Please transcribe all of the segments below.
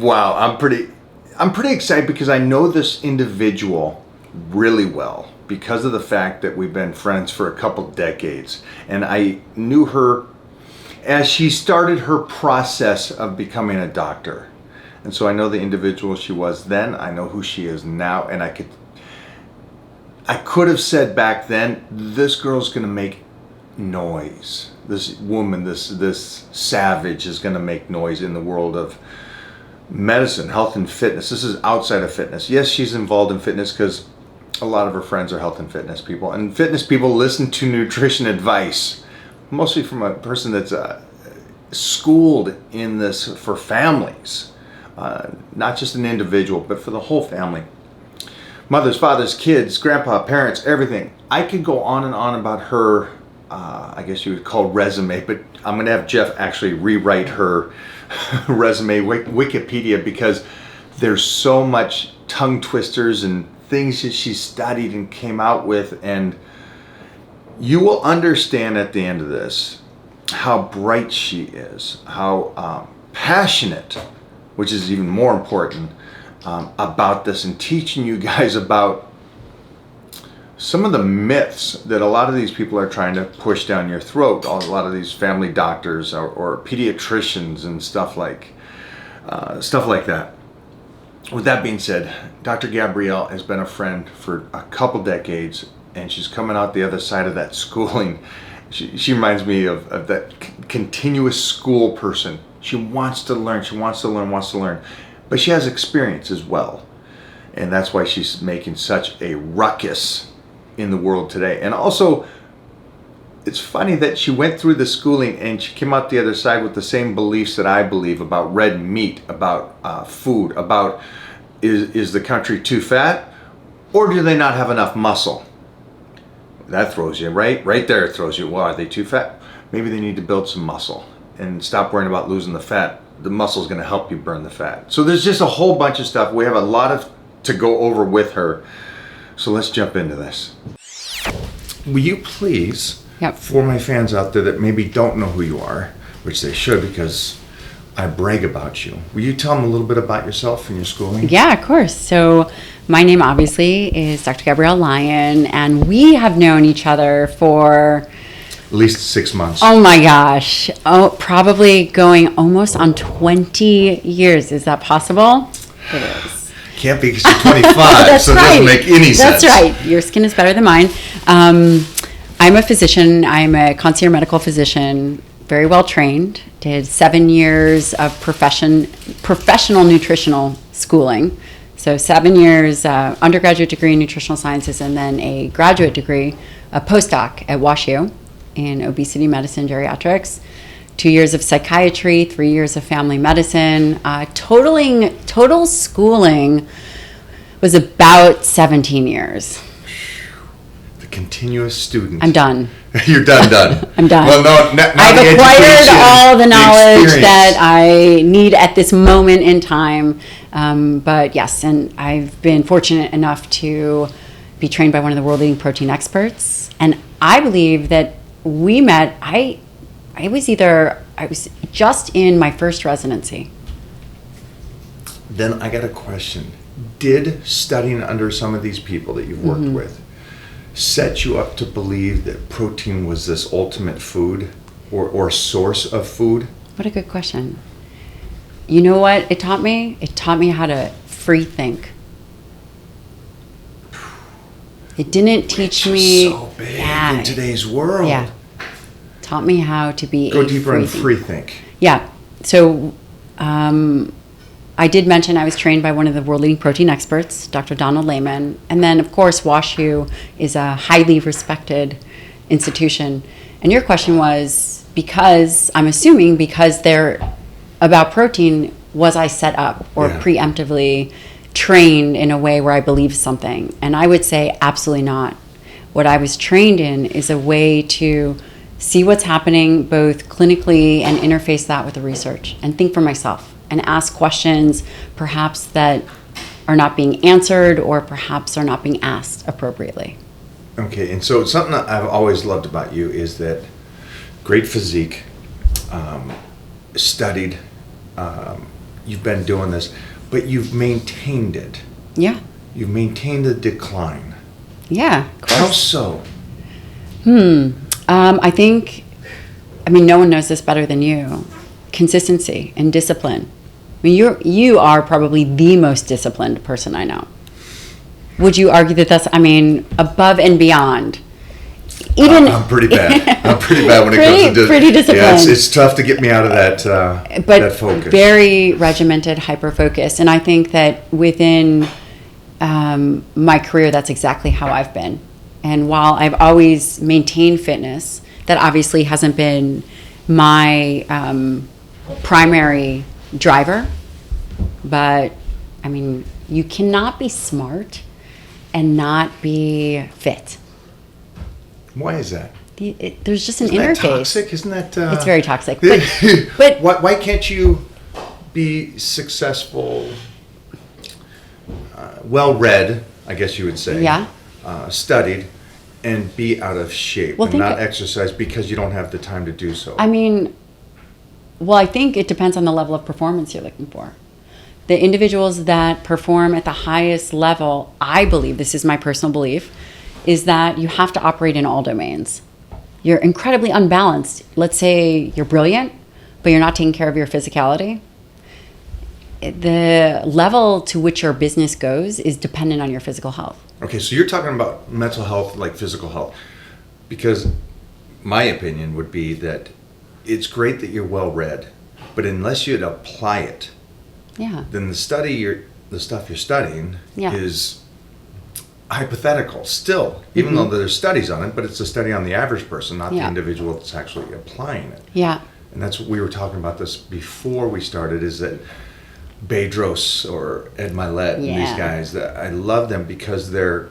Wow, I'm pretty excited because I know this individual really well because of the fact that we've been friends for a couple decades, and I knew her as she started her process of becoming a doctor. And so I know the individual she was then, I know who she is now, and I could have said back then, this girl's gonna make noise. This woman, this savage is gonna make noise in the world of medicine, health and fitness. This is outside of fitness. Yes, she's involved in fitness because a lot of her friends are health and fitness people. And fitness people listen to nutrition advice, mostly from a person that's schooled in this for families. Not just an individual, but for the whole family. Mothers, fathers, kids, grandpa, parents, everything. I could go on and on about her, I guess you would call resume, but I'm going to have Jeff actually rewrite her resume, Wikipedia, because there's so much tongue twisters and things that she studied and came out with, and you will understand at the end of this how bright she is, how passionate, which is even more important, about this, and teaching you guys about some of the myths that a lot of these people are trying to push down your throat. A lot of these family doctors or pediatricians and stuff like that. With that being said, Dr. Gabrielle has been a friend for a couple decades, and she's coming out the other side of that schooling. She reminds me of that continuous school person. She wants to learn, wants to learn, but she has experience as well. And that's why she's making such a ruckus in the world today. And also, it's funny that she went through the schooling and she came out the other side with the same beliefs that I believe about red meat, about food, about is the country too fat, or do they not have enough muscle? That throws you, right? Right there it throws you. Well, are they too fat? Maybe they need to build some muscle and stop worrying about losing the fat. The muscle is going to help you burn the fat. So there's just a whole bunch of stuff. We have a lot to go over with her. So let's jump into this. Will you please, for my fans out there that maybe don't know who you are, which they should because I brag about you, will you tell them a little bit about yourself and your schooling? Yeah, of course. So my name obviously is Dr. Gabrielle Lyon, and we have known each other for at least 6 months. Oh my gosh. Oh, probably going almost on 20 years. Is that possible? It is. Can't be because you're 25, so it doesn't make any sense. That's right. Your skin is better than mine. I'm a physician. I'm a concierge medical physician, very well trained. Did 7 years of professional nutritional schooling. So 7 years undergraduate degree in nutritional sciences, and then a graduate degree, a postdoc at WashU in obesity medicine geriatrics. 2 years of psychiatry, 3 years of family medicine. Total schooling was about 17 years. The continuous student. I'm done. You're done. I'm done. Well, no, I've acquired all the knowledge that I need at this moment in time. But yes, and I've been fortunate enough to be trained by one of the world leading protein experts. And I believe that we met, I was just in my first residency. Then I got a question. Did studying under some of these people that you've worked with set you up to believe that protein was this ultimate food or source of food? What a good question. You know what it taught me? It taught me how to free think. It didn't teach me. So big in today's world. Yeah. Taught me how to be Go deeper in free think. Yeah. So I did mention I was trained by one of the world leading protein experts, Dr. Donald Lehman. And then, of course, WashU is a highly respected institution. And your question was, because I'm assuming because they're about protein, was I set up or preemptively trained in a way where I believe something? And I would say absolutely not. What I was trained in is a way to see what's happening both clinically and interface that with the research and think for myself and ask questions perhaps that are not being answered or perhaps are not being asked appropriately. Okay, and so something that I've always loved about you is that great physique, studied, you've been doing this, but you've maintained it. Yeah. You've maintained the decline. Yeah. Of course. How so? I think, no one knows this better than you. Consistency and discipline. You are probably the most disciplined person I know. Would you argue that that's, above and beyond? Even I'm pretty bad. I'm pretty bad when it comes to pretty disciplined. Yeah, it's tough to get me out of that focus. Very regimented, hyper-focused. And I think that within my career, that's exactly how I've been. And while I've always maintained fitness, that obviously hasn't been my primary driver. But, you cannot be smart and not be fit. Why is that? There's just an Isn't interface. that toxic? Isn't that... It's very toxic. But why can't you be successful, well-read, I guess you would say, yeah. Studied, and be out of shape and not exercise because you don't have the time to do so? I think it depends on the level of performance you're looking for. The individuals that perform at the highest level, I believe, this is my personal belief, is that you have to operate in all domains. You're incredibly unbalanced. Let's say you're brilliant, but you're not taking care of your physicality. The level to which your business goes is dependent on your physical health. Okay, so you're talking about mental health like physical health. Because my opinion would be that it's great that you're well-read, but unless you'd apply it, then the stuff you're studying is hypothetical still, even though there's studies on it, but it's a study on the average person, not the individual that's actually applying it. Yeah. And that's what we were talking about this before we started, is that Bedros or Ed Milet and these guys, that I love them because they're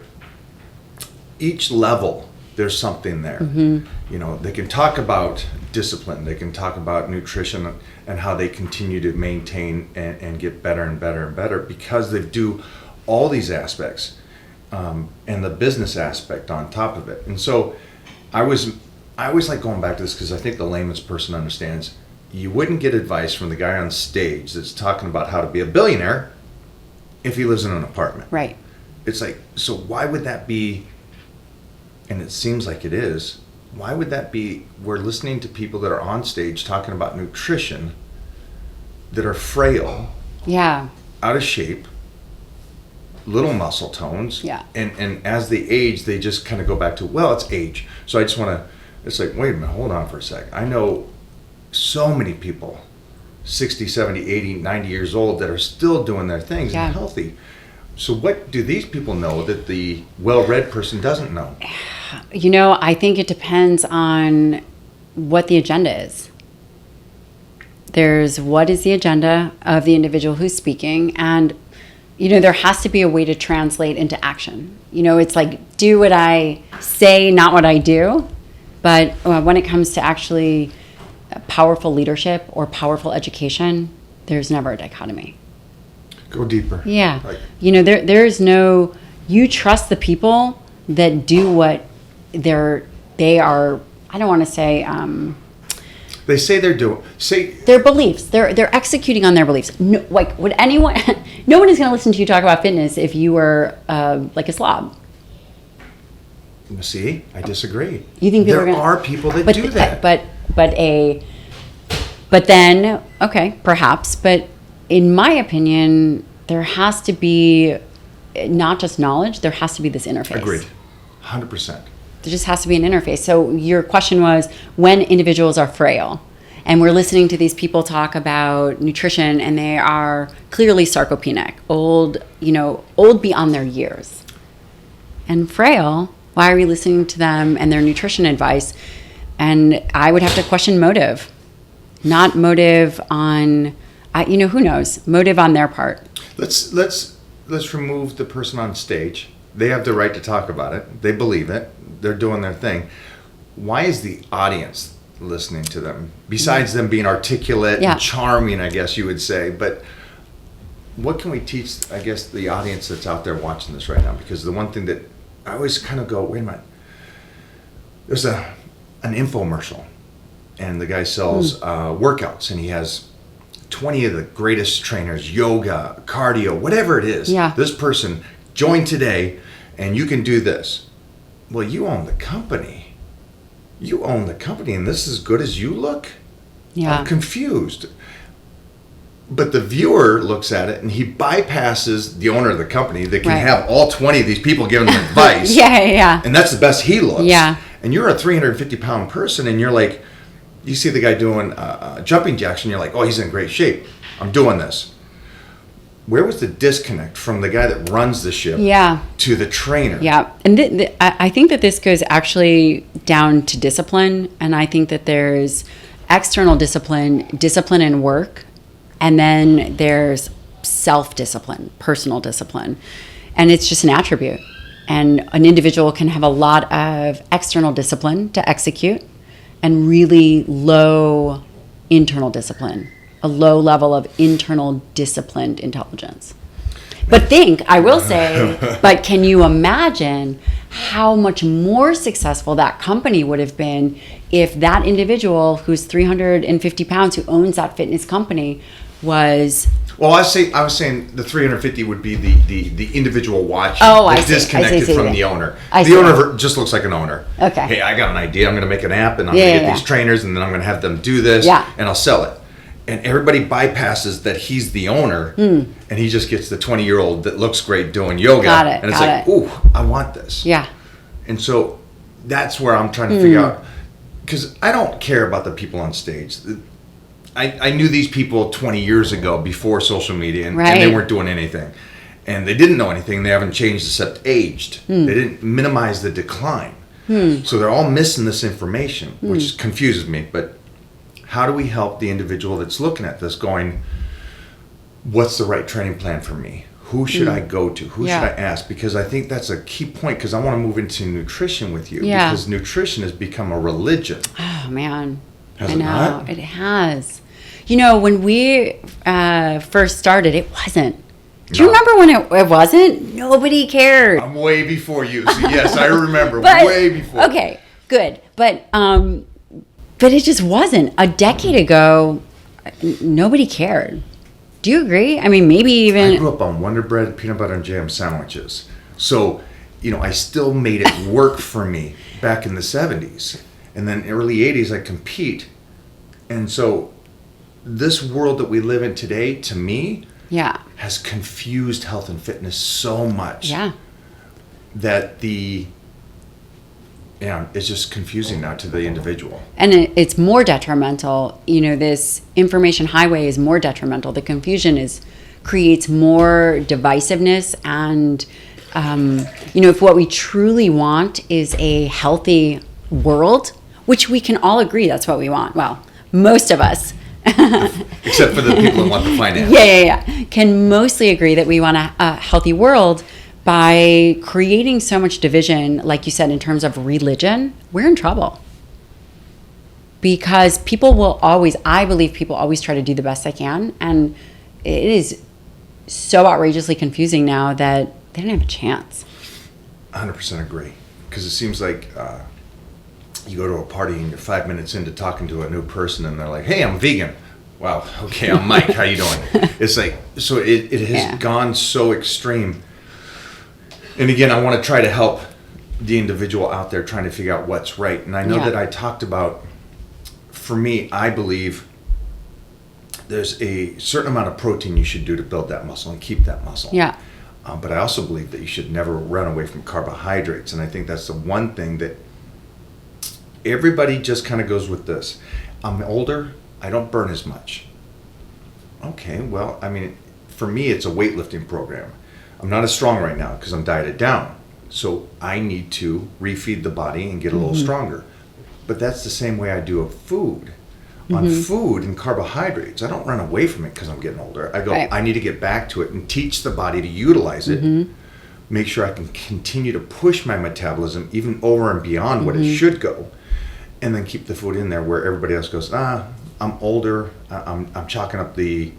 each level there's something there. They can talk about discipline, they can talk about nutrition and how they continue to maintain and get better and better and better because they do all these aspects. And the business aspect on top of it. And so I always like going back to this because I think the layman's person understands. You wouldn't get advice from the guy on stage that's talking about how to be a billionaire if he lives in an apartment. Right. It's like, so why would that be, and it seems like it is, why would that be? We're listening to people that are on stage talking about nutrition that are frail, out of shape, little muscle tones, and as they age, they just kind of go back to, well, it's age. So I just want to, it's like, wait a minute, hold on for a sec. I know so many people, 60, 70, 80, 90 years old, that are still doing their things and healthy. So what do these people know that the well-read person doesn't know? I think it depends on what the agenda is. There's what is the agenda of the individual who's speaking, and there has to be a way to translate into action. It's like, do what I say, not what I do. But when it comes to actually powerful leadership or powerful education, there's never a dichotomy. Go deeper. Yeah. There's no, you trust the people that do what they are, I don't want to say, they say they're doing. Their beliefs. They're executing on their beliefs. No, would anyone? No one is going to listen to you talk about fitness if you were like a slob. See, I disagree. You think there are people that do that? But then, okay, perhaps. But in my opinion, there has to be not just knowledge. There has to be this interface. Agreed, 100%. There just has to be an interface. So your question was, when individuals are frail, and we're listening to these people talk about nutrition, and they are clearly sarcopenic, old beyond their years, and frail. Why are we listening to them and their nutrition advice? And I would have to question motive, not motive on, who knows, motive on their part. Let's remove the person on stage. They have the right to talk about it. They believe it. They're doing their thing. Why is the audience listening to them? Besides them being articulate and charming, I guess you would say. But what can we teach, I guess, the audience that's out there watching this right now? Because the one thing that I always kind of go, wait a minute. There's an infomercial, and the guy sells workouts, and he has 20 of the greatest trainers, yoga, cardio, whatever it is. Yeah. This person, join today and you can do this. Well, you own the company. You own the company, and this is as good as you look? Yeah. I'm confused. But the viewer looks at it and he bypasses the owner of the company that can Right. have all 20 of these people giving him advice. Yeah. And that's the best he looks. Yeah. And you're a 350-pound person, and you're like, you see the guy doing jumping jacks, and you're like, oh, he's in great shape. I'm doing this. Where was the disconnect from the guy that runs the ship to the trainer? Yeah. And I think that this goes actually down to discipline. And I think that there's external discipline in work, and then there's self-discipline, personal discipline. And it's just an attribute. And an individual can have a lot of external discipline to execute and really low internal discipline, a low level of internal disciplined intelligence. But I will say, but can you imagine how much more successful that company would have been if that individual who's 350 pounds, who owns that fitness company, was... Well, I was saying the 350 would be the individual watching. Oh, I see. Disconnected from the owner. I the see. owner just looks like an owner. Okay. Hey, I got an idea. I'm going to make an app, and I'm going to get these trainers, and then I'm going to have them do this, and I'll sell it. And everybody bypasses that he's the owner, and he just gets the 20-year-old that looks great doing yoga. Got it. And it's like, ooh, I want this. Yeah. And so that's where I'm trying to figure out, because I don't care about the people on stage. I knew these people 20 years ago before social media, and they weren't doing anything. And they didn't know anything. They haven't changed except aged. They didn't minimize the decline. So they're all missing this information, which confuses me. But how do we help the individual that's looking at this going, what's the right training plan for me? Who should I go to? Who should I ask? Because I think that's a key point, because I want to move into nutrition with you. Because nutrition has become a religion. Oh, man. Has it not? It has. You know, when we first started, it wasn't. Do you remember when it wasn't? Nobody cared. I'm way before you. So yes, I remember. Way before. Okay, good. But it just wasn't. A decade ago, nobody cared. Do you agree? I mean, maybe even... I grew up on Wonder Bread, peanut butter, and jam sandwiches. So, I still made it work for me back in the 70s. And then early 80s, I compete. And so this world that we live in today, to me, has confused health and fitness so much that it's just confusing now to the individual. And it's more detrimental. This information highway is more detrimental. The confusion creates more divisiveness. And, if what we truly want is a healthy world, which we can all agree that's what we want. Well, most of us. Except for the people who want the finance. Can mostly agree that we want a healthy world. By creating so much division, like you said, in terms of religion, we're in trouble. Because I believe people always try to do the best they can. And it is so outrageously confusing now that they don't have a chance. 100% agree. Because it seems like you go to a party and you're 5 minutes into talking to a new person and they're like, hey, I'm vegan. Wow, okay, I'm Mike, how you doing? It's like, so it has gone so extreme. And again, I want to try to help the individual out there trying to figure out what's right. And I know that I talked about, for me, I believe there's a certain amount of protein you should do to build that muscle and keep that muscle. Yeah. But I also believe that you should never run away from carbohydrates. And I think that's the one thing that everybody just kind of goes with this. I'm older, I don't burn as much. Okay, well, I mean, for me, it's a weightlifting program. I'm not as strong right now because I'm dieted down. So I need to refeed the body and get a little stronger. But that's the same way I do with food. On food and carbohydrates, I don't run away from it because I'm getting older. I go, I need to get back to it and teach the body to utilize it. Make sure I can continue to push my metabolism even over and beyond what it should go. And then keep the food in there where everybody else goes, I'm older. I'm chalking up the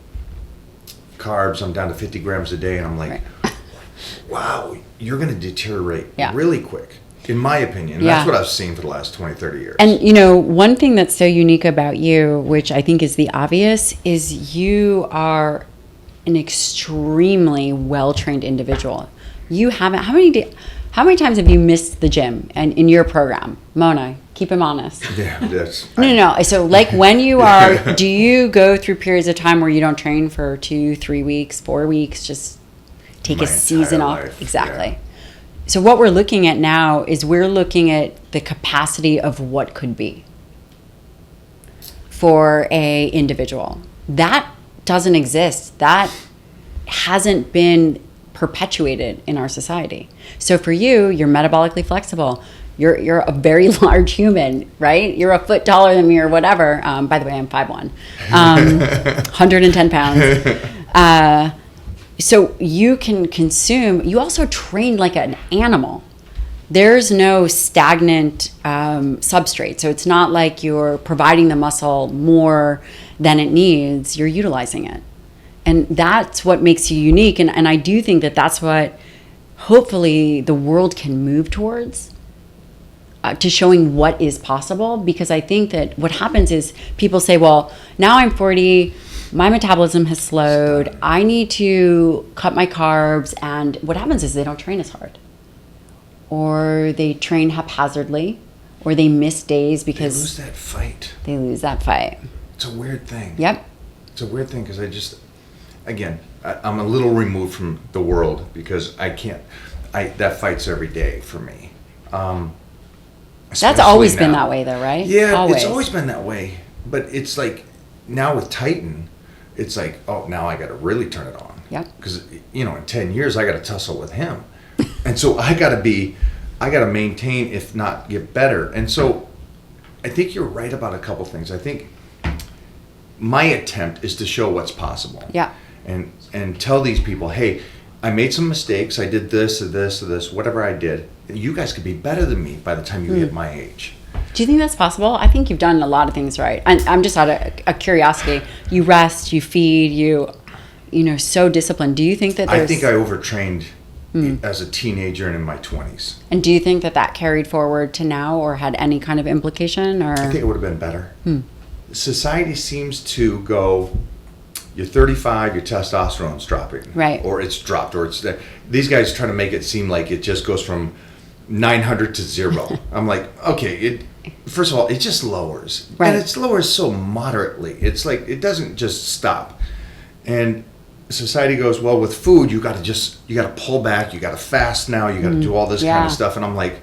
carbs. I'm down to 50 grams a day. And I'm like, wow, you're going to deteriorate really quick. in my opinion. Yeah. That's what I've seen for the last 20, 30 years. And, one thing that's so unique about you, which I think is the obvious, is you are an extremely well-trained individual. You haven't, how many times have you missed the gym and in your program? Mona, keep him honest. Yeah, that's... No. So like when you are, do you go through periods of time where you don't train for 2, 3 weeks, 4 weeks, just take a season off? Life. Exactly. Yeah. So what we're looking at now is we're looking at the capacity of what could be for a individual. That doesn't exist. That hasn't been perpetuated in our society. So for you, you're metabolically flexible. You're a very large human, right? You're a foot taller than me or whatever. By the way, I'm 5'1", 110 pounds. So you can consume. You also train like an animal. There's no stagnant substrate. So it's not like you're providing the muscle more than it needs. You're utilizing it. And that's what makes you unique. And I do think that that's what hopefully the world can move towards, to showing what is possible. Because I think that what happens is people say, well, now I'm 40, my metabolism has slowed, I need to cut my carbs. And what happens is they don't train as hard. Or they train haphazardly. Or they miss days because... They lose that fight. They lose that fight. It's a weird thing. Yep. It's a weird thing because I'm a little removed from the world because that fight's every day for me. That's always been that way though, right? Yeah, always. It's always been that way. But it's like, now with Titan, it's like, oh, now I got to really turn it on. Yep. Because, in 10 years, I got to tussle with him. And so I got to maintain, if not get better. And so I think you're right about a couple things. I think my attempt is to show what's possible. Yeah. And tell these people, hey, I made some mistakes. I did this or this or this, whatever I did. You guys could be better than me by the time you hit my age. Do you think that's possible? I think you've done a lot of things right. I'm just out of a curiosity. You rest, you feed, so disciplined. Do you think that I think I overtrained as a teenager and in my 20s. And do you think that carried forward to now or had any kind of implication? Or I think it would have been better. Society seems to go, you're 35, your testosterone's dropping. Right. Or it's dropped. Or it's these guys try to make it seem like it just goes from 900 to 0. I'm like, okay, first of all, it just lowers. Right. And it lowers so moderately. It's like, it doesn't just stop. And society goes, well, with food, you got to pull back, you got to fast now, you got to do all this kind of stuff. And I'm like,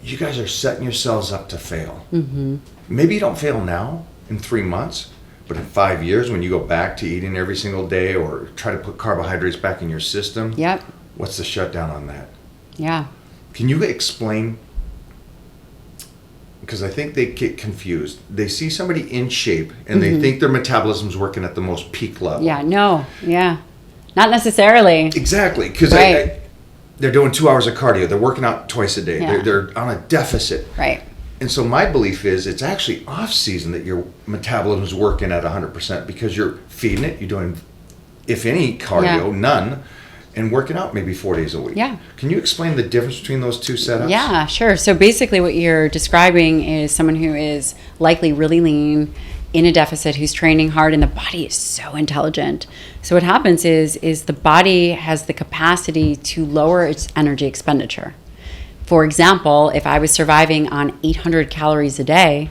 you guys are setting yourselves up to fail. Mm-hmm. Maybe you don't fail now in 3 months, but in 5 years when you go back to eating every single day or try to put carbohydrates back in your system, Yep. What's the shutdown on that? Yeah. Can you explain? Because I think they get confused. They see somebody in shape and they think their metabolism's working at the most peak level. Yeah, no, yeah. Not necessarily. Exactly, because they're doing 2 hours of cardio. They're working out twice a day. Yeah. They're on a deficit. Right. And so my belief is it's actually off season that your metabolism's working at 100% because you're feeding it. You're doing, if any, cardio, none, and working out maybe 4 days a week. Yeah. Can you explain the difference between those two setups? Yeah, sure. So basically what you're describing is someone who is likely really lean, in a deficit, who's training hard, and the body is so intelligent. So what happens is the body has the capacity to lower its energy expenditure. For example, if I was surviving on 800 calories a day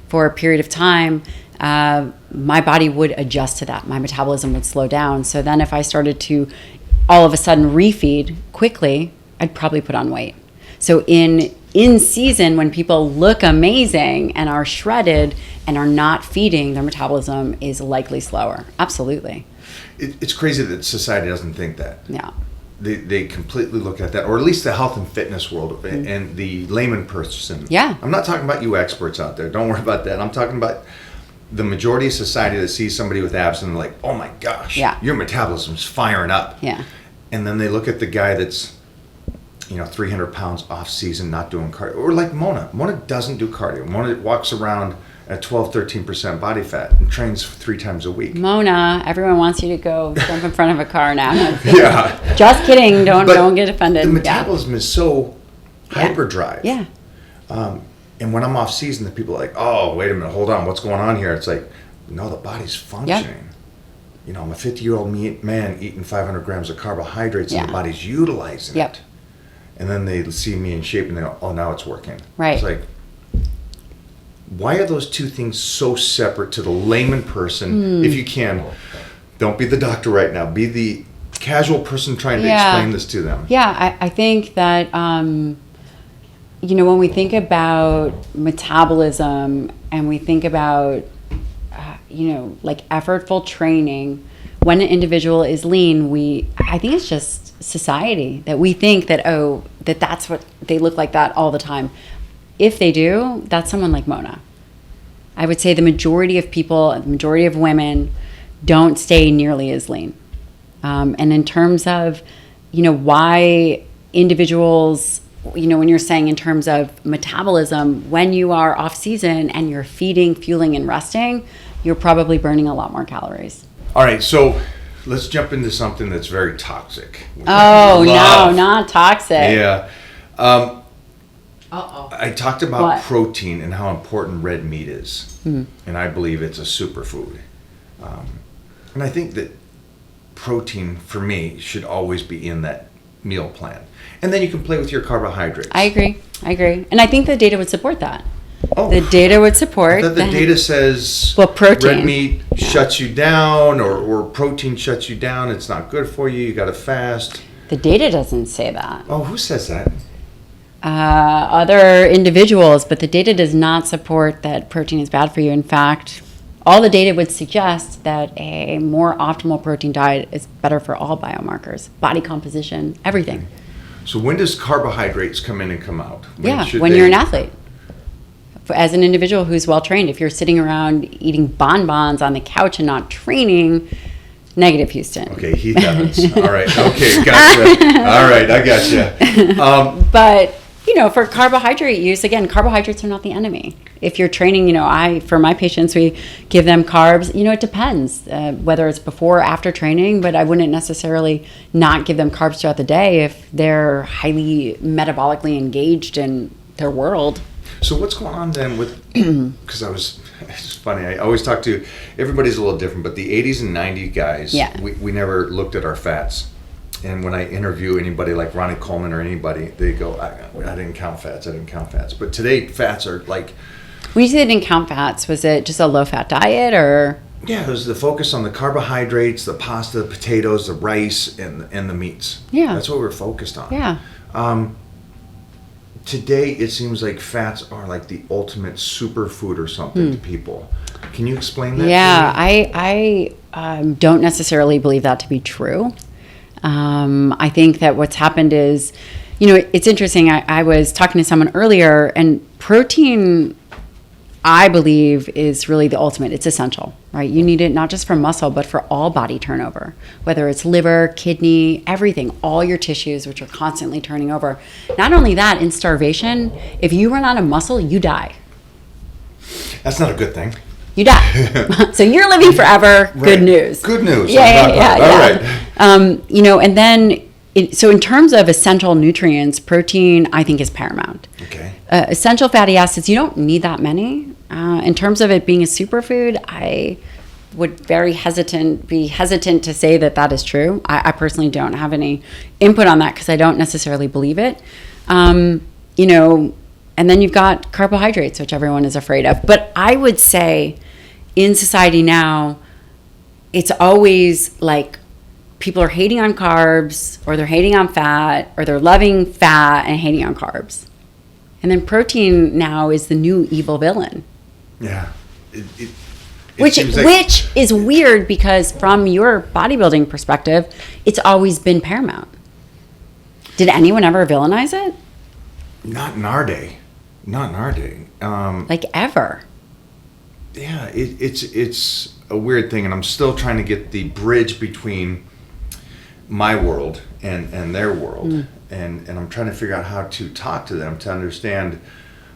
for a period of time, my body would adjust to that. My metabolism would slow down. So then if I started to all of a sudden refeed quickly, I'd probably put on weight. So in season, when people look amazing and are shredded and are not feeding, their metabolism is likely slower. Absolutely. It's crazy that society doesn't think that. Yeah. They completely look at that, or at least the health and fitness world and the layman person. Yeah. I'm not talking about you experts out there. Don't worry about that. I'm talking about the majority of society that sees somebody with abs and they're like, oh my gosh, your metabolism's firing up. Yeah. And then they look at the guy that's, 300 pounds off season, not doing cardio. Or like Mona. Mona doesn't do cardio. Mona walks around at 12-13% body fat and trains 3 times a week. Mona, everyone wants you to go jump in front of a car now. Yeah. Just kidding. Don't get offended. The metabolism is so hyperdrive. Yeah. And when I'm off season, the people are like, oh, wait a minute, hold on, what's going on here? It's like, no, the body's functioning. You know, I'm a 50-year-old man eating 500 grams of carbohydrates, and the body's utilizing it. And then they see me in shape and they go, oh, now it's working. Right. It's like, why are those two things so separate to the layman person? If you can, don't be the doctor right now. Be the casual person trying to explain this to them. Yeah, I think that, you know, when we think about metabolism and we think about, you know, like effortful training, when an individual is lean, I think it's just society that we think that, oh, that's what they look like that all the time. If they do, that's someone like Mona. I would say the majority of people, the majority of women don't stay nearly as lean. And in terms of, you know, why individuals, you know, when you're saying in terms of metabolism, when you are off season and you're feeding, fueling, and resting, you're probably burning a lot more calories. All right, so let's jump into something that's very toxic. Oh, no, not toxic. Yeah. I talked about protein and how important red meat is. And I believe it's a superfood. And I think that protein, for me, should always be in that meal plan. And then you can play with your carbohydrates. I agree. And I think the data would support that. Oh, the data would support that. The data says protein. Red meat shuts you down, or protein shuts you down. It's not good for you. You got to fast. The data doesn't say that. Oh, who says that? Other individuals, but the data does not support that protein is bad for you. In fact, all the data would suggest that a more optimal protein diet is better for all biomarkers, body composition, everything. So when does carbohydrates come in and come out? When you're an athlete. As an individual who's well-trained, if you're sitting around eating bonbons on the couch and not training, negative, Houston. Okay, Heath Evans. All right. Okay, gotcha. All right, I gotcha. But, you know, for carbohydrate use, again, carbohydrates are not the enemy. If you're training, you know, for my patients, we give them carbs. You know, it depends whether it's before or after training, but I wouldn't necessarily not give them carbs throughout the day if they're highly metabolically engaged in their world. So what's going on then with, because it's funny, I always talk to, everybody's a little different, but the 80s and 90s guys, we never looked at our fats. And when I interview anybody like Ronnie Coleman or anybody, they go, I didn't count fats. But today, fats are like... When you say they didn't count fats, was it just a low-fat diet or... Yeah, it was the focus on the carbohydrates, the pasta, the potatoes, the rice, and the meats. Yeah. That's what we're focused on. Yeah. Today, it seems like fats are like the ultimate superfood or something to people. Can you explain that? Yeah, I don't necessarily believe that to be true. I think that what's happened is, you know, it's interesting. I was talking to someone earlier, and protein, I believe, is really the ultimate. It's essential, right? You need it not just for muscle, but for all body turnover, whether it's liver, kidney, everything, all your tissues, which are constantly turning over. Not only that, in starvation, if you run out of muscle, you die. That's not a good thing. You die. So you're living forever. Right. Good news. Good news. Yeah. All right. You know, and then, so in terms of essential nutrients, protein, I think, is paramount. Okay. Essential fatty acids, you don't need that many. In terms of it being a superfood, I would be hesitant to say that is true. I personally don't have any input on that because I don't necessarily believe it. You know, and then you've got carbohydrates, which everyone is afraid of. But I would say in society now, it's always like people are hating on carbs, or they're hating on fat, or they're loving fat and hating on carbs. And then protein now is the new evil villain. Yeah. Which is weird because from your bodybuilding perspective, it's always been paramount. Did anyone ever villainize it? Not in our day. Like ever. Yeah, it's a weird thing, and I'm still trying to get the bridge between my world and their world. And I'm trying to figure out how to talk to them to understand,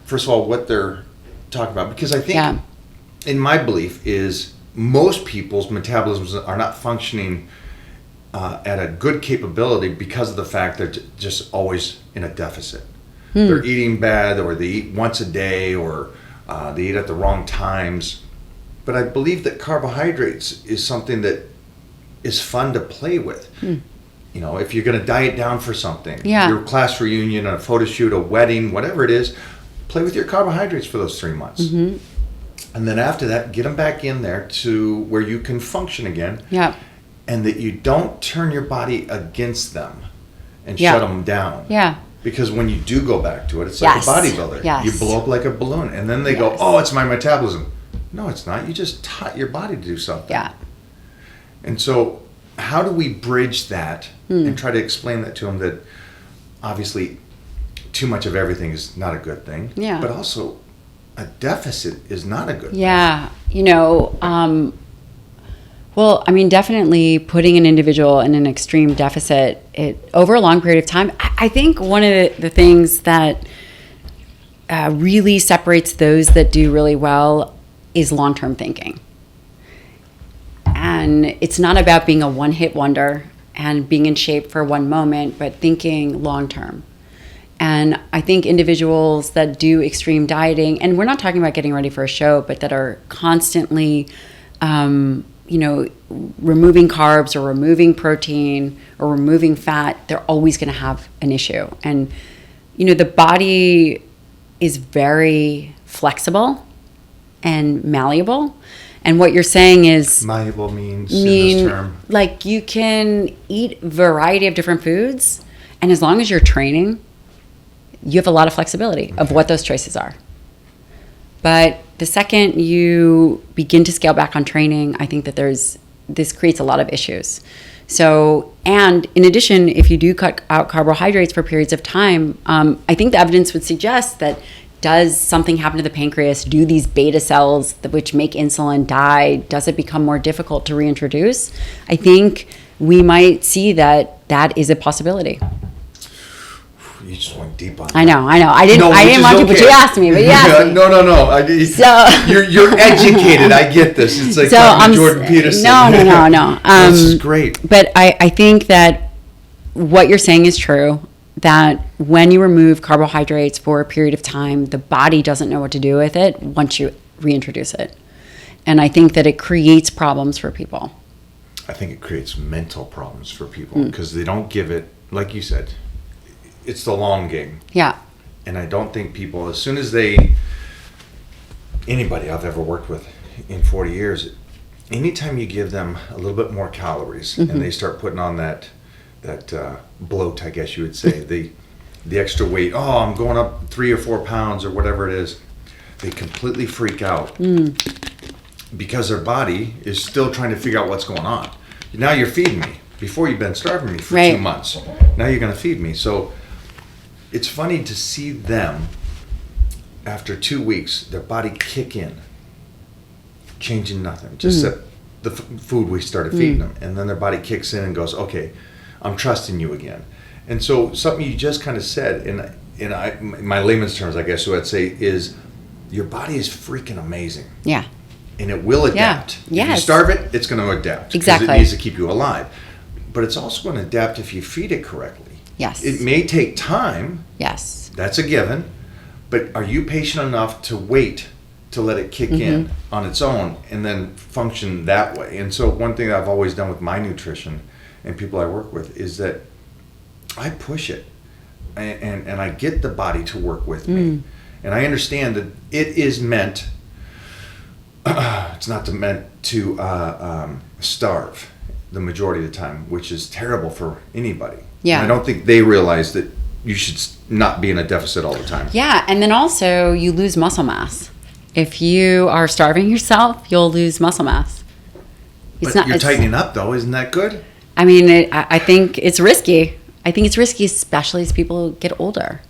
first of all, what they're talking about. Because I think, in my belief, is most people's metabolisms are not functioning at a good capability because of the fact they're just always in a deficit. they're eating bad, or they eat once a day, or they eat at the wrong times. But I believe that carbohydrates is something that is fun to play with. You know, if you're going to diet down for something, your class reunion, a photo shoot, a wedding, whatever it is, play with your carbohydrates for those 3 months. And then after that, get them back in there to where you can function again. Yeah. And that you don't turn your body against them and shut them down. Yeah. Because when you do go back to it, it's like a bodybuilder. You blow up like a balloon. And then they go, oh, it's my metabolism. No, it's not. You just taught your body to do something. Yeah. And so how do we bridge that and try to explain that to them, that obviously too much of everything is not a good thing. Yeah. But also a deficit is not a good thing. Yeah. You know, well, I mean, definitely putting an individual in an extreme deficit over a long period of time. I think one of the things that really separates those that do really well is long-term thinking. And it's not about being a one-hit wonder and being in shape for one moment, but thinking long-term. And I think individuals that do extreme dieting, and we're not talking about getting ready for a show, but that are constantly, you know, removing carbs or removing protein or removing fat, they're always going to have an issue. And, you know, the body is very flexible and malleable. And what you're saying is... Malleable means, in this term? Like, you can eat a variety of different foods, and as long as you're training, you have a lot of flexibility of what those choices are. But the second you begin to scale back on training, I think that this creates a lot of issues. So, and in addition, if you do cut out carbohydrates for periods of time, I think the evidence would suggest that does something happen to the pancreas? Do these beta cells, which make insulin, die? Does it become more difficult to reintroduce? I think we might see that is a possibility. You just went deep on that. I know. I didn't want to, but you asked me. But you asked me. No. You're educated. I get this. It's like Jordan Peterson. No. This is great. But I think that what you're saying is true. That when you remove carbohydrates for a period of time, the body doesn't know what to do with it once you reintroduce it. And I think that it creates problems for people. I think it creates mental problems for people because they don't give it, like you said, it's the long game. Yeah. And I don't think people, as soon as anybody I've ever worked with in 40 years, anytime you give them a little bit more calories and they start putting on that bloat, I guess you would say, the extra weight, oh, I'm going up 3 or 4 pounds or whatever it is, they completely freak out because their body is still trying to figure out what's going on. Now you're feeding me. Before you've been starving me for 2 months. Now you're going to feed me. So it's funny to see them, after 2 weeks, their body kick in, changing nothing, just the food we started feeding them. And then their body kicks in and goes, okay, I'm trusting you again. And so something you just kind of said, in my layman's terms, I guess what I'd say is your body is freaking amazing. Yeah. And it will adapt. Yeah. If you starve it, it's going to adapt. Exactly. Because it needs to keep you alive. But it's also going to adapt if you feed it correctly. Yes. It may take time. Yes. That's a given. But are you patient enough to wait to let it kick in on its own and then function that way? And so one thing I've always done with my nutrition and people I work with is that I push it and I get the body to work with me. And I understand that it is meant, it's not meant to starve the majority of the time, which is terrible for anybody. Yeah. And I don't think they realize that you should not be in a deficit all the time. Yeah, and then also you lose muscle mass. If you are starving yourself, you'll lose muscle mass. You're tightening up, though. Isn't that good? I mean, I think it's risky. I think it's risky, especially as people get older.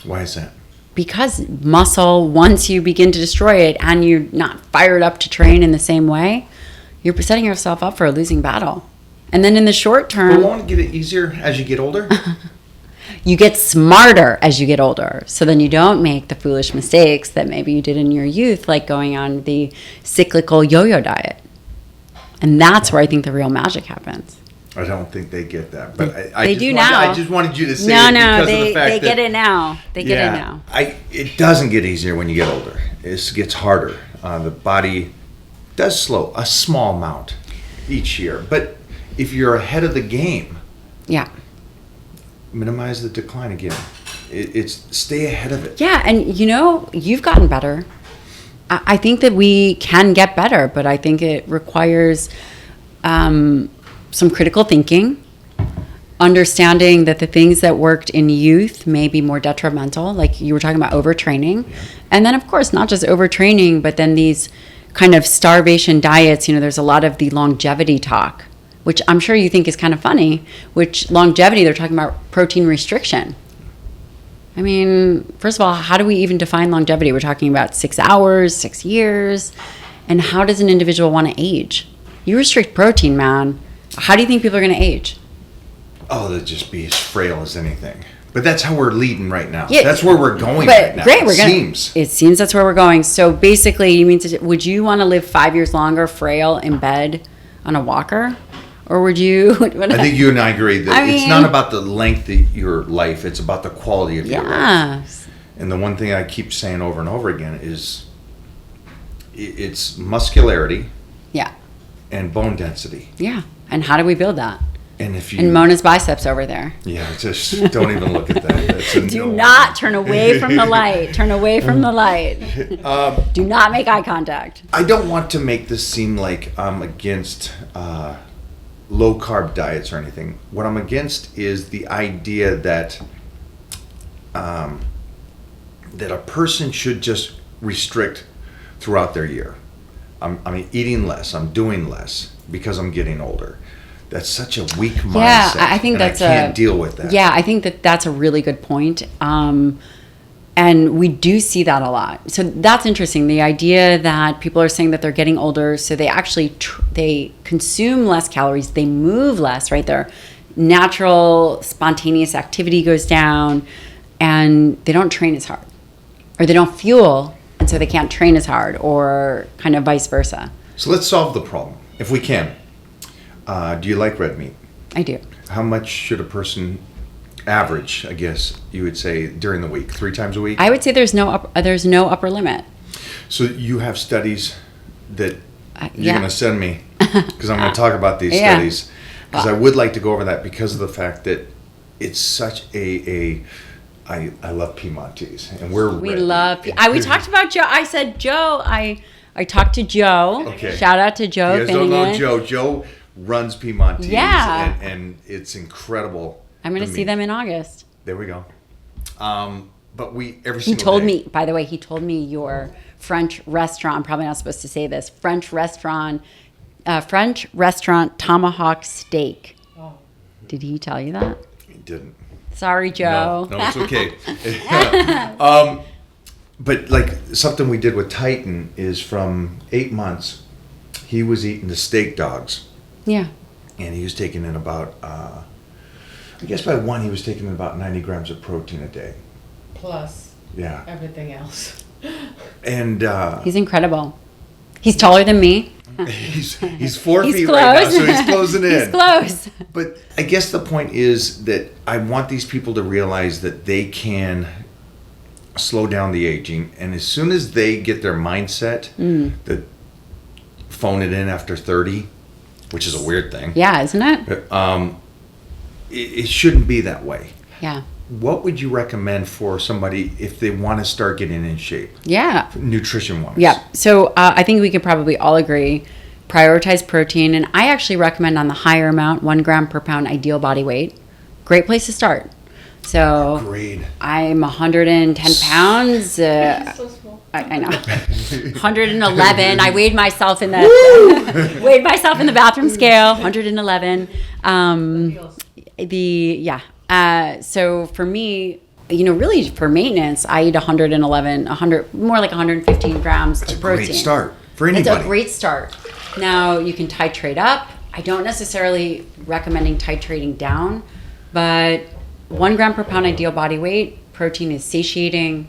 Why is that? Because muscle, once you begin to destroy it and you're not fired up to train in the same way, you're setting yourself up for a losing battle. And then in the short term... But won't it get easier as you get older? You get smarter as you get older. So then you don't make the foolish mistakes that maybe you did in your youth, like going on the cyclical yo-yo diet. And that's where I think the real magic happens. I don't think they get that, but They do now. I just wanted you to say No, it because they of the fact they that get it now. They get it now. It doesn't get easier when you get older. It gets harder. The body does slow a small amount each year, but if you're ahead of the game, minimize the decline again. It's stay ahead of it. Yeah, and you've gotten better. I think that we can get better, but I think it requires some critical thinking, understanding that the things that worked in youth may be more detrimental, like you were talking about overtraining. Yeah. And then, of course, not just overtraining, but then these kind of starvation diets. There's a lot of the longevity talk, which I'm sure you think is kind of funny, which longevity, they're talking about protein restriction. I mean, first of all, how do we even define longevity? We're talking about 6 hours, 6 years. And how does an individual want to age? You restrict protein, man. How do you think people are going to age? Oh, they'll just be as frail as anything. But that's how we're leading right now. Yeah, that's where we're going right now. Great, It seems that's where we're going. So basically, you mean would you want to live 5 years longer, frail, in bed, on a walker? Or would you? I think you and I agree that it's not about the length of your life. It's about the quality of your life. And the one thing I keep saying over and over again is it's muscularity. Yeah. And bone density. Yeah. And how do we build that? And Mona's biceps over there. Yeah, just don't even look at that. That's Do not turn away from the light. Turn away from the light. Do not make eye contact. I don't want to make this seem like I'm against low carb diets or anything. What I'm against is the idea that that a person should just restrict throughout their year. I'm eating less. I'm doing less because I'm getting older. That's such a weak mindset. Yeah, I think I can't deal with that. Yeah, I think that's a really good point. And we do see that a lot. So that's interesting. The idea that people are saying that they're getting older, so they actually they consume less calories, they move less, right? Their natural, spontaneous activity goes down, and they don't train as hard, or they don't fuel, and so they can't train as hard, or kind of vice versa. So let's solve the problem, if we can. Do you like red meat? I do. How much should a person average, I guess you would say, during the week? 3 times a week? I would say there's no upper limit. So you have studies that you're going to send me, because I'm going to talk about these studies, because I would like to go over that because of the fact that it's such I love Piedmontese, and we talked about Joe. I said Joe. I talked to Joe. Okay. Shout out to Joe. You guys don't know Joe. Joe runs Piedmontese, and it's incredible. I'm going to see them in August. There we go. But he told me, by the way, your French restaurant, I'm probably not supposed to say this, French restaurant tomahawk steak. Oh. Did he tell you that? He didn't. Sorry, Joe. No, it's okay. But like something we did with Titan is from 8 months, he was eating the steak dogs. Yeah. And he was taking in about, I guess by 1 he was taking in about 90 grams of protein a day. Plus everything else. And he's incredible. He's taller than me. He's 4 feet right now, so he's closing in. He's close. But I guess the point is that I want these people to realize that they can slow down the aging, and as soon as they get their mindset that phone it in after 30, which is a weird thing. Yeah, isn't it? It shouldn't be that way. Yeah. What would you recommend for somebody if they want to start getting in shape? Yeah. Nutrition-wise. Yeah. So I think we could probably all agree, prioritize protein. And I actually recommend on the higher amount, 1 gram per pound ideal body weight. Great place to start. So agreed. I'm 110 pounds. So small. I know. 111. I weighed myself in the bathroom scale. 111. So for me, really for maintenance, I eat 111, more like 115 grams of protein. Great start for anybody. It's a great start. Now you can titrate up. I don't necessarily recommending titrating down, but 1 gram per pound ideal body weight. Protein is satiating.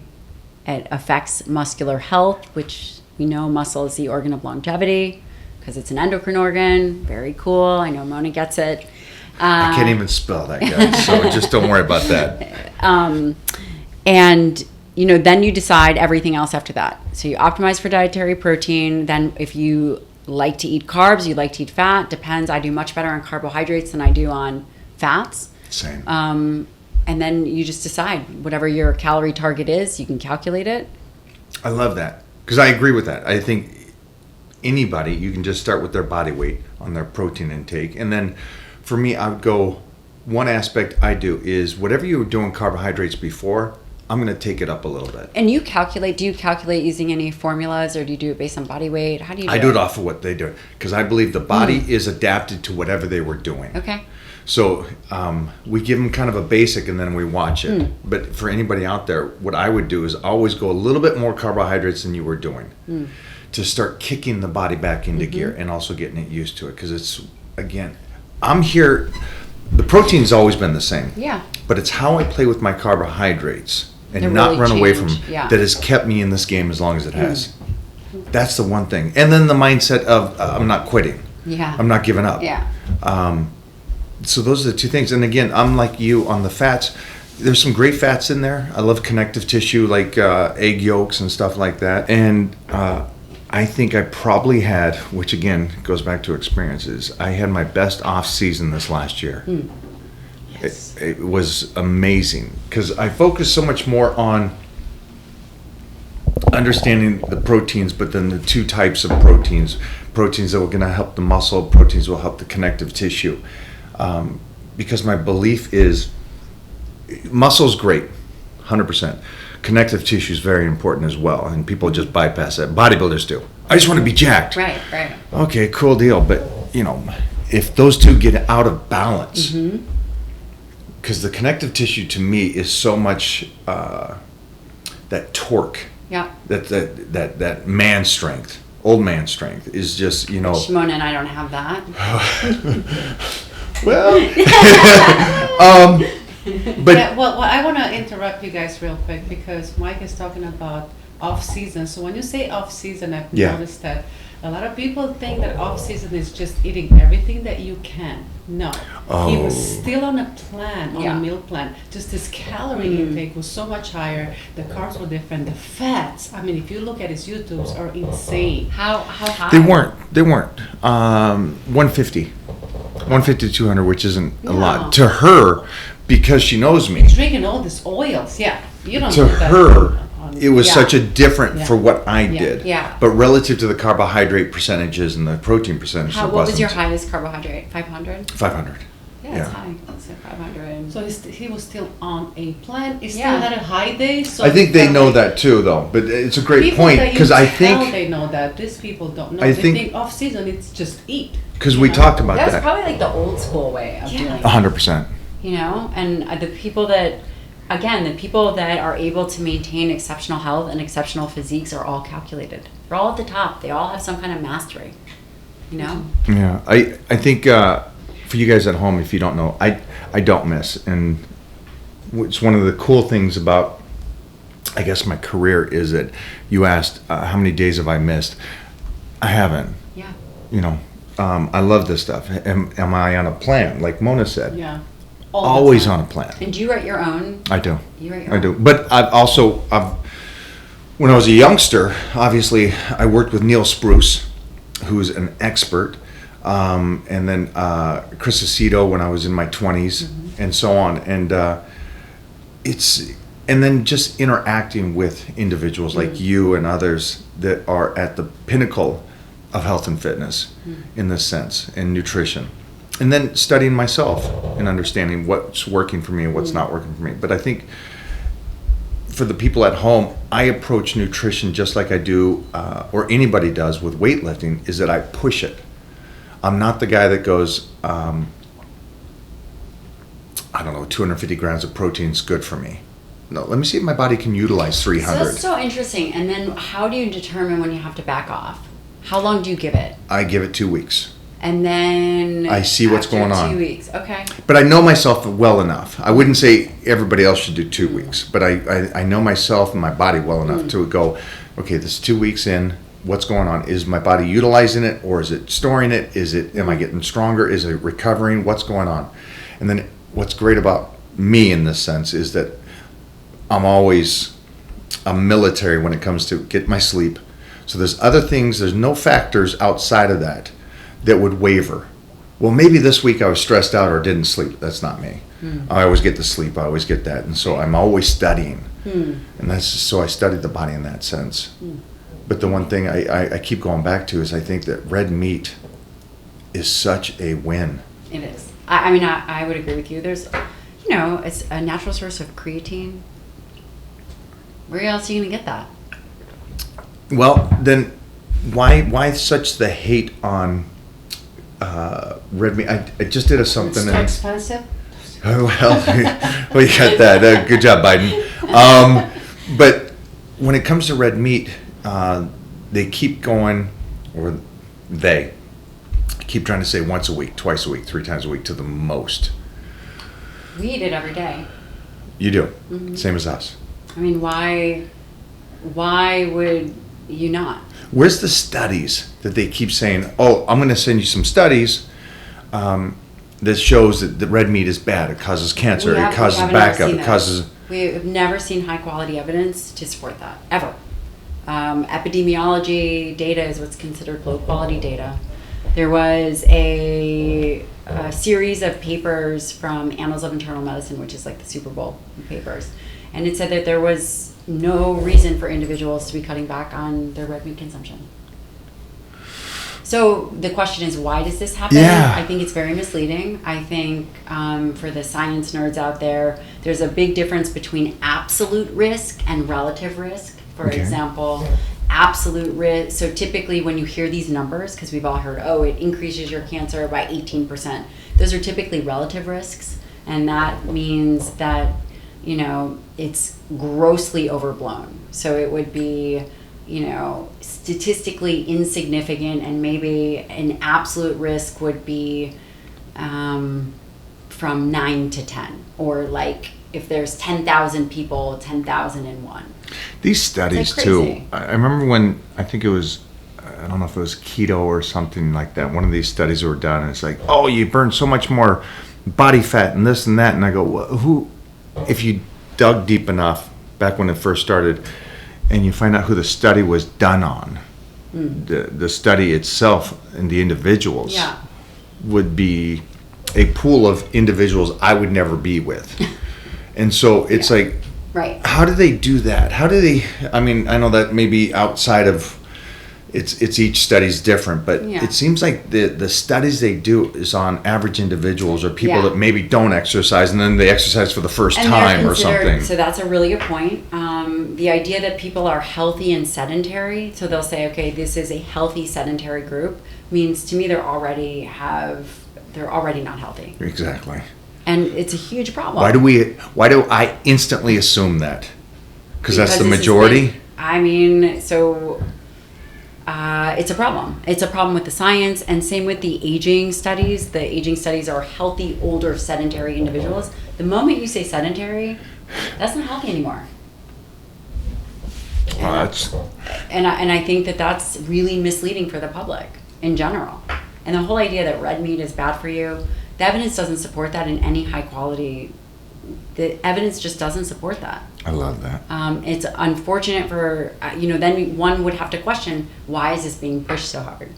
It affects muscular health, which we know muscle is the organ of longevity because it's an endocrine organ. Very cool. I know Mona gets it. I can't even spell that, guys, so just don't worry about that. And, you know, then you decide everything else after that. So you optimize for dietary protein. Then if you like to eat carbs, you like to eat fat, depends. I do much better on carbohydrates than I do on fats. Same. And then you just decide whatever your calorie target is, you can calculate it. I love that, because I agree with that. I think anybody, you can just start with their body weight on their protein intake. And then for me, I would go, one aspect I do is whatever you were doing carbohydrates before, I'm going to take it up a little bit. And do you calculate using any formulas, or do you do it based on body weight? How do you do it? I do it off of what they do, because I believe the body is adapted to whatever they were doing. Okay. So we give them kind of a basic, and then we watch it. But for anybody out there, what I would do is always go a little bit more carbohydrates than you were doing to start kicking the body back into gear, and also getting it used to it. Because it's, again, I'm here, the protein's always been the same. Yeah. But it's how I play with my carbohydrates and They not really run away from change, yeah. that has kept me in this game as long as it has. That's the one thing. And then the mindset of I'm not quitting. Yeah. I'm not giving up. Yeah. So those are the two things. And again, I'm like you on the fats. There's some great fats in there. I love connective tissue, like egg yolks and stuff like that. And I think I probably had, which again goes back to experiences, I had my best off season this last year. Yes. It was amazing, because I focused so much more on understanding the proteins, but then the two types of proteins that were going to help the muscle, proteins will help the connective tissue. Because my belief is muscle's great, 100%. Connective tissue is very important as well, and people just bypass that. Bodybuilders do. I just want to be jacked. Right. Okay, cool deal. But, you know, if those two get out of balance, because the connective tissue to me is so much that torque, Yeah. that man strength, old man strength is just, you know. Shimona and I don't have that. Well, but Yeah, well, I want to interrupt you guys real quick, because Mike is talking about off season. So when you say off season, I've noticed that a lot of people think that off season is just eating everything that you can. No, he was still on a plan, on a meal plan. Just his calorie intake was so much higher. The carbs were different. The fats, I mean, if you look at his YouTubes, are insane. How high? they weren't. 150 to 200, which isn't a lot to her, because she knows me. Drinking all these oils, you don't To do that her, on it was Yeah. such a different Yeah. for what I did. Yeah. But relative to the carbohydrate percentages and the protein percentages, What it was your wasn't. highest carbohydrate? 500? 500. Yeah, it's high. Let's say 500. So he was still on a plan. He still Yeah. had a high day. So I think they that know like, that too, though. But it's a great people point, that you because I tell think they know that. These people don't know. I They think- think off season it's just eat. because we talked about That was that. probably like the old school way of doing it. 100%. You know, and the people that are able to maintain exceptional health and exceptional physiques are all calculated. They're all at the top. They all have some kind of mastery. You know? Yeah, I think for you guys at home, if you don't know, I don't miss, and it's one of the cool things about, I guess, my career is that you asked how many days have I missed. I haven't. Yeah. You know, I love this stuff. Am I on a plan, like Mona said? Yeah. Always on a plan. And do you write your own? I do. You write your I own? do. But when I was a youngster, obviously, I worked with Neil Spruce, who's an expert, and then Chris Aceto when I was in my 20s, and so on. And and then just interacting with individuals like you and others that are at the pinnacle of health and fitness in this sense, and nutrition. And then studying myself and understanding what's working for me and what's not working for me. But I think for the people at home, I approach nutrition just like I do, or anybody does with weightlifting, is that I push it. I'm not the guy that goes, 250 grams of protein is good for me. No, let me see if my body can utilize So 300. that's so interesting. And then how do you determine when you have to back off? How long do you give it? I give it 2 weeks. And then I see what's after going on. 2 weeks. Okay. But I know myself well enough. I wouldn't say everybody else should do 2 weeks, but I know myself and my body well enough to go, okay, this is 2 weeks in, what's going on? Is my body utilizing it, or is it storing it? Am I getting stronger? Is it recovering? What's going on? And then what's great about me in this sense is that I'm always a military when it comes to get my sleep. So there's other things, there's no factors outside of that would waver. Well, maybe this week I was stressed out or didn't sleep. That's not me. I always get to sleep. I always get that. And so I'm always studying. And so I studied the body in that sense. But the one thing I keep going back to is I think that red meat is such a win. It is. I mean, I would agree with you. There's, it's a natural source of creatine. Where else are you going to get that? Well, then why such the hate on red meat? I just did something. It's too expensive. Well, you got that. Good job, Biden. But when it comes to red meat, they keep going, or they keep trying to say once a week, twice a week, 3 times a week to the most. We eat it every day. You do. Same as us. I mean, why would you not? Where's the studies that they keep saying, oh, I'm going to send you some studies that shows that the red meat is bad. It causes cancer. It causes backup. It causes... We have never seen high quality evidence to support that, ever. Epidemiology data is what's considered low quality data. There was a series of papers from Annals of Internal Medicine, which is like the Super Bowl papers. And it said that there was no reason for individuals to be cutting back on their red meat consumption. So the question is, why does this happen? Yeah. I think it's very misleading. I think for the science nerds out there, there's a big difference between absolute risk and relative risk. For example, absolute risk. So typically when you hear these numbers, because we've all heard, it increases your cancer by 18%. Those are typically relative risks. And that means that, it's grossly overblown. So it would be, statistically insignificant, and maybe an absolute risk would be from 9 to 10, or like if there's 10,000 people, 10,001. These studies too. I remember when, I think it was, I don't know if it was keto or something like that. One of these studies were done, and it's like, oh, you burn so much more body fat and this and that. And I go, well, who, if you dug deep enough back when it first started, and you find out who the study was done on, the study itself and the individuals would be a pool of individuals I would never be with. And so it's like, right. How do they do that? How do they, I mean, I know that maybe outside of, it's each study's different, but it seems like the studies they do is on average individuals or people that maybe don't exercise, and then they exercise for the first time or something. So that's a really good point. The idea that people are healthy and sedentary, so they'll say, okay, this is a healthy sedentary group, means to me they're already not healthy. Exactly. And it's a huge problem. Why do I instantly assume that? Because that's the majority? It's a problem. It's a problem with the science, and same with the aging studies. The aging studies are healthy, older, sedentary individuals. The moment you say sedentary, that's not healthy anymore. And I think that that's really misleading for the public in general. And the whole idea that red meat is bad for you, the evidence doesn't support that in any high quality. The evidence just doesn't support that. I love that. It's unfortunate for, then one would have to question, why is this being pushed so hard?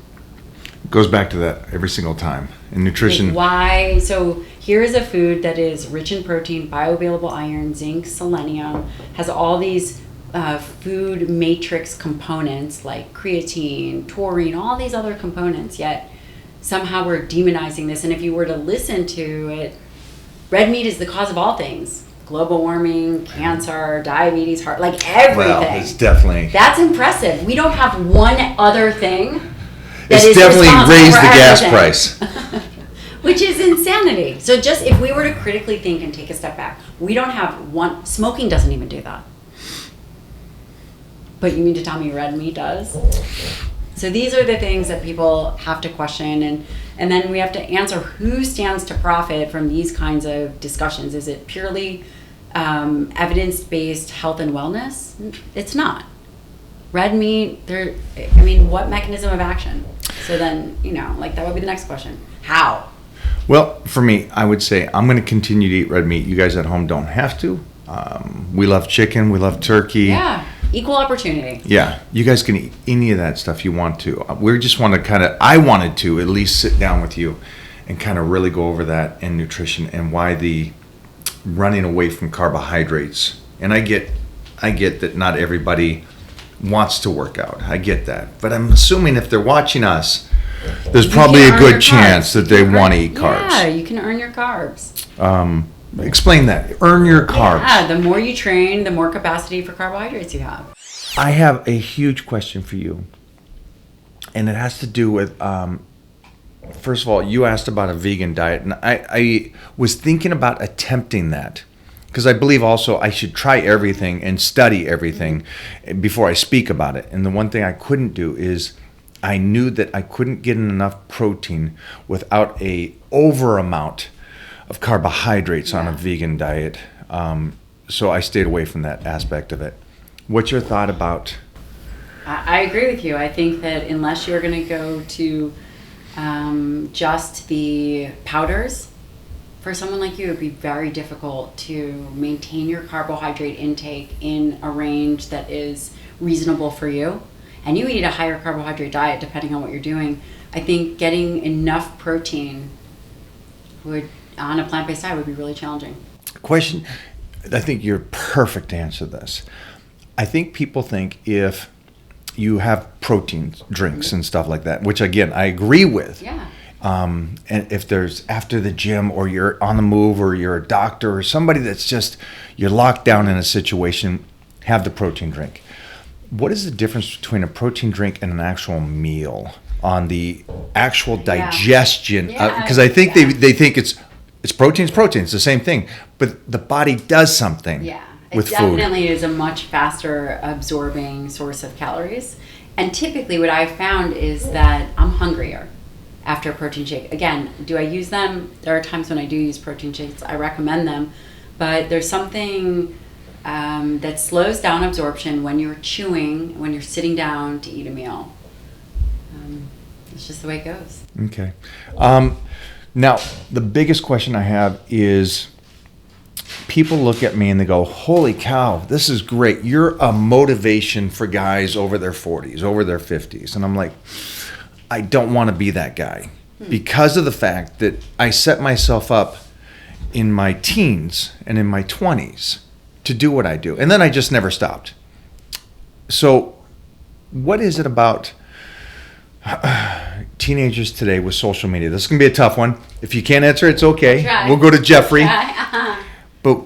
It goes back to that every single time. In nutrition. Like why? So here is a food that is rich in protein, bioavailable iron, zinc, selenium, has all these food matrix components like creatine, taurine, all these other components, yet somehow we're demonizing this. And if you were to listen to it, red meat is the cause of all things. Global warming, cancer, diabetes, heart, like everything. Well, it's definitely... That's impressive. We don't have one other thing that is definitely raised the gas price. Which is insanity. So just if we were to critically think and take a step back, we don't have one... Smoking doesn't even do that. But you mean to tell me red meat does? So these are the things that people have to question, and then we have to answer who stands to profit from these kinds of discussions. Is it purely evidence-based health and wellness? It's not. red meat, what mechanism of action? So then, that would be the next question. How? Well, for me, I would say I'm going to continue to eat red meat. You guys at home don't have to. We love chicken. We love turkey. Yeah. Equal opportunity. Yeah. You guys can eat any of that stuff you want to. We just want to I wanted to at least sit down with you and kind of really go over that in nutrition and why the running away from carbohydrates. And I get that not everybody wants to work out. I get that. But I'm assuming if they're watching us, there's probably a good chance that they want to eat carbs. Yeah, you can earn your carbs. Explain that. Earn your carbs. Yeah, the more you train, the more capacity for carbohydrates you have. I have a huge question for you. And it has to do with, first of all, you asked about a vegan diet. And I was thinking about attempting that. Because I believe also I should try everything and study everything before I speak about it. And the one thing I couldn't do is I knew that I couldn't get enough protein without a over amount of carbohydrates on a vegan diet. So I stayed away from that aspect of it. What's your thought about? I agree with you. I think that unless you're going to go to just the powders, for someone like you, it would be very difficult to maintain your carbohydrate intake in a range that is reasonable for you. And you eat a higher carbohydrate diet depending on what you're doing. I think getting enough protein on a plant-based diet would be really challenging. Question, I think you're perfect to answer this. I think people think if you have protein drinks and stuff like that, which again, I agree with. Yeah. And if there's after the gym or you're on the move or you're a doctor or somebody that's just, you're locked down in a situation, have the protein drink. What is the difference between a protein drink and an actual meal on the actual digestion? Because I think they think it's protein, it's the same thing. But the body does something with food. It definitely is a much faster absorbing source of calories. And typically what I've found is that I'm hungrier after a protein shake. Again, do I use them? There are times when I do use protein shakes. I recommend them. But there's something that slows down absorption when you're chewing, when you're sitting down to eat a meal. It's just the way it goes. Okay. Now, the biggest question I have is people look at me and they go, holy cow, this is great. You're a motivation for guys over their 40s, over their 50s. And I'm like, I don't want to be that guy because of the fact that I set myself up in my teens and in my 20s to do what I do. And then I just never stopped. So what is it about teenagers today with social media? This is going to be a tough one. If you can't answer, it's okay. We'll go to Jeffrey. But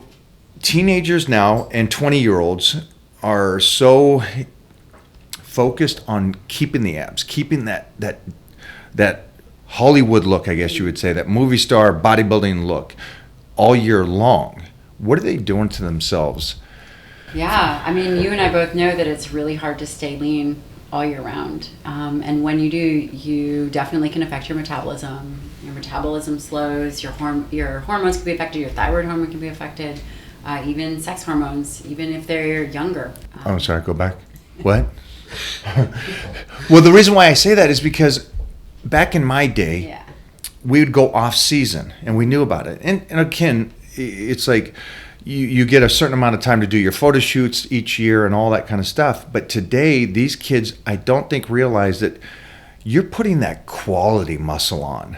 teenagers now and 20-year-olds are so focused on keeping the abs, keeping that Hollywood look, I guess you would say, that movie star bodybuilding look all year long. What are they doing to themselves? Yeah, I mean, you and I both know that it's really hard to stay lean all year round. And when you do, you definitely can affect your metabolism. Your metabolism slows, your hormones can be affected, your thyroid hormone can be affected, even sex hormones, even if they're younger. Oh, sorry, go back. What? Well, the reason why I say that is because back in my day, we would go off season and we knew about it. And again, it's like you get a certain amount of time to do your photo shoots each year and all that kind of stuff. But today, these kids, I don't think realize that you're putting that quality muscle on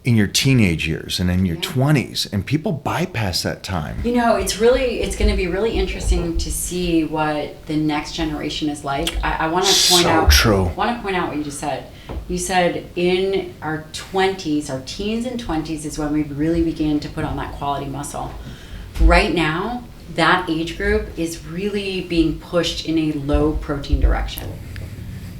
in your teenage years and in your 20s, and people bypass that time. You know, it's going to be really interesting to see what the next generation is like. I want to point out. True. I want to point out what you just said. You said in our 20s, our teens and 20s is when we really begin to put on that quality muscle. Right now, that age group is really being pushed in a low protein direction.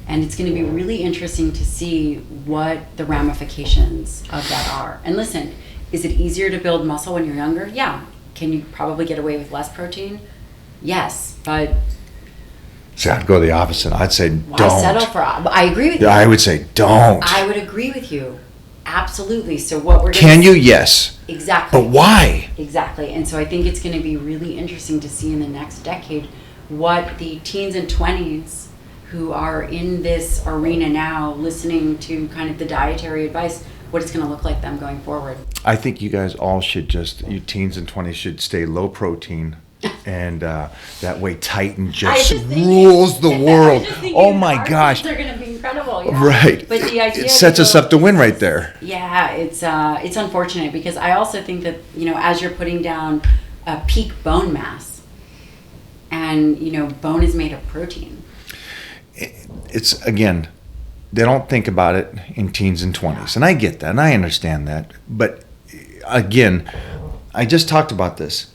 And it's going to be really interesting to see what the ramifications of that are. And listen, is it easier to build muscle when you're younger? Yeah. Can you probably get away with less protein? Yes, but... See, I'd go the opposite. I'd say why don't. Settle for... I agree with you. I would say don't. I would agree with you. Absolutely. So what we're Can you? Yes. Exactly. But why? Exactly. And so I think it's going to be really interesting to see in the next decade what the teens and 20s who are in this arena now, listening to kind of the dietary advice, what it's going to look like them going forward. I think you guys all should you teens and 20s should stay low protein. And that way Titan just rules the world. Oh my gosh. They're going to be incredible. Yeah. Right. But the idea it sets us up to win right there. Yeah, it's unfortunate because I also think that, as you're putting down a peak bone mass, and, bone is made of protein. It's, again, they don't think about it in teens and 20s. And I get that, and I understand that. But, again, I just talked about this.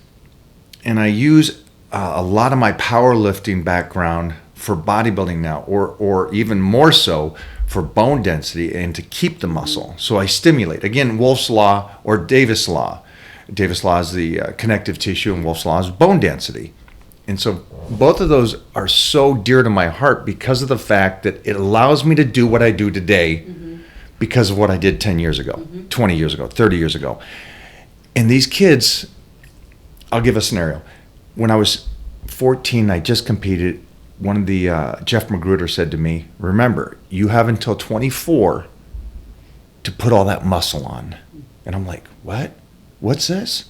And I use a lot of my powerlifting background for bodybuilding now, or even more so for bone density and to keep the muscle. So I stimulate. Again, Wolff's Law or Davis Law. Davis Law is the connective tissue, and Wolff's Law is bone density. And so both of those are so dear to my heart because of the fact that it allows me to do what I do today because of what I did 10 years ago, 20 years ago, 30 years ago. And these kids... I'll give a scenario. When I was 14, I just competed. One of the, Jeff Magruder said to me, remember, you have until 24 to put all that muscle on. And I'm like, what? What's this?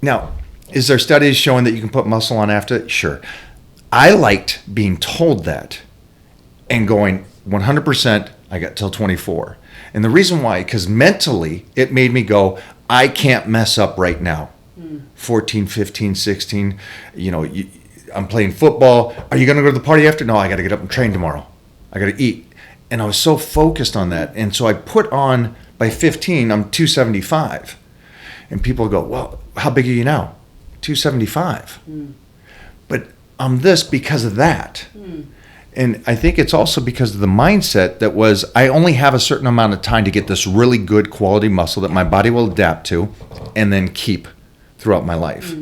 Now, is there studies showing that you can put muscle on after? Sure. I liked being told that and going 100%, I got till 24. And the reason why, because mentally, it made me go, I can't mess up right now. 14, 15, 16, I'm playing football. Are you going to go to the party after? No, I got to get up and train tomorrow. I got to eat. And I was so focused on that. And so I put on, by 15, I'm 275. And people go, well, how big are you now? 275. But I'm this because of that. And I think it's also because of the mindset that was, I only have a certain amount of time to get this really good quality muscle that my body will adapt to and then keep throughout my life.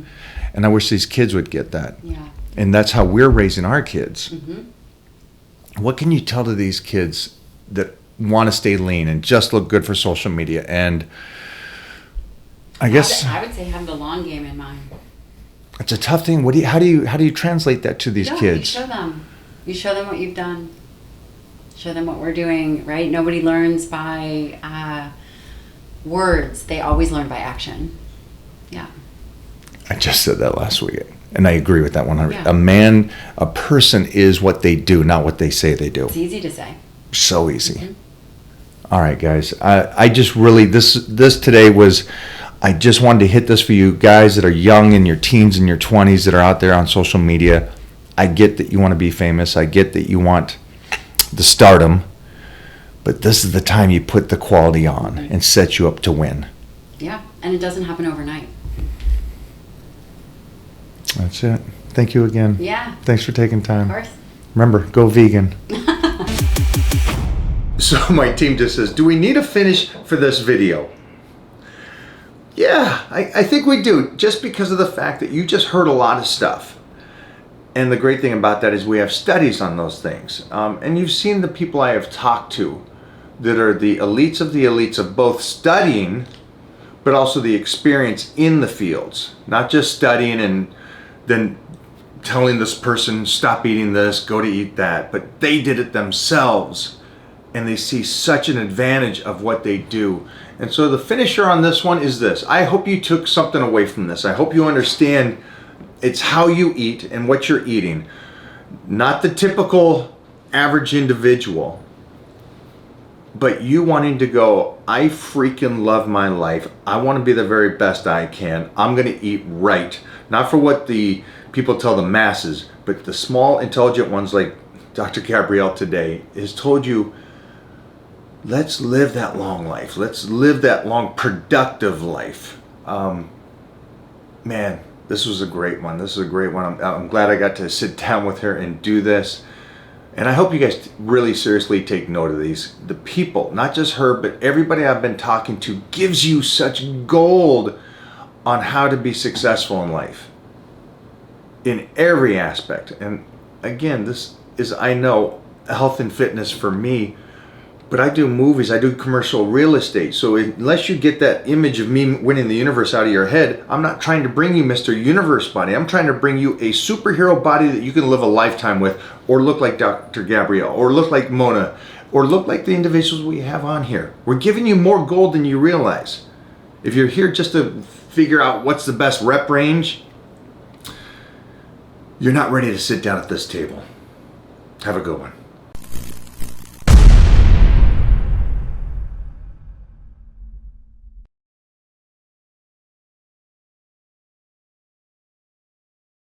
And I wish these kids would get that. Yeah. And that's how we're raising our kids. What can you tell to these kids that want to stay lean and just look good for social media? And I guess I would say have the long game in mind. It's a tough thing. How do you translate that to these kids? You show them what you've done. Show them what we're doing, right? Nobody learns by words. They always learn by action. Yeah. I just said that last week, and I agree with that 100. Yeah. A person is what they do, not what they say they do. It's easy to say. So easy. All right, guys. I just really, this today was, I just wanted to hit this for you guys that are young, in your teens and your 20s, that are out there on social media. I get that you want to be famous. I get that you want the stardom, but this is the time you put the quality on and set you up to win. Yeah, and it doesn't happen overnight. That's it. Thank you again. Yeah. Thanks for taking time. Of course. Remember, go vegan. So my team just says, do we need a finish for this video? Yeah, I think we do, just because of the fact that you just heard a lot of stuff. And the great thing about that is we have studies on those things. And you've seen the people I have talked to that are the elites of both studying, but also the experience in the fields. Not just studying and then telling this person, stop eating this, go to eat that. But they did it themselves. And they see such an advantage of what they do. And so the finisher on this one is this. I hope you took something away from this. I hope you understand it's how you eat and what you're eating. Not the typical average individual, but you wanting to go, I freaking love my life. I want to be the very best I can. I'm going to eat right. Not for what the people tell the masses, but the small, intelligent ones like Dr. Gabrielle today has told you, let's live that long life. Let's live that long, productive life. Man, this was a great one. This is a great one. I'm glad I got to sit down with her and do this. And I hope you guys really seriously take note of these. The people, not just her, but everybody I've been talking to gives you such gold on how to be successful in life. In every aspect. And again, this is, I know, health and fitness for me But I do movies, I do commercial real estate. So unless you get that image of me winning the universe out of your head, I'm not trying to bring you Mr. Universe body. I'm trying to bring you a superhero body that you can live a lifetime with, or look like Dr. Gabrielle, or look like Mona, or look like the individuals we have on here. We're giving you more gold than you realize. If you're here just to figure out what's the best rep range, you're not ready to sit down at this table. Have a good one.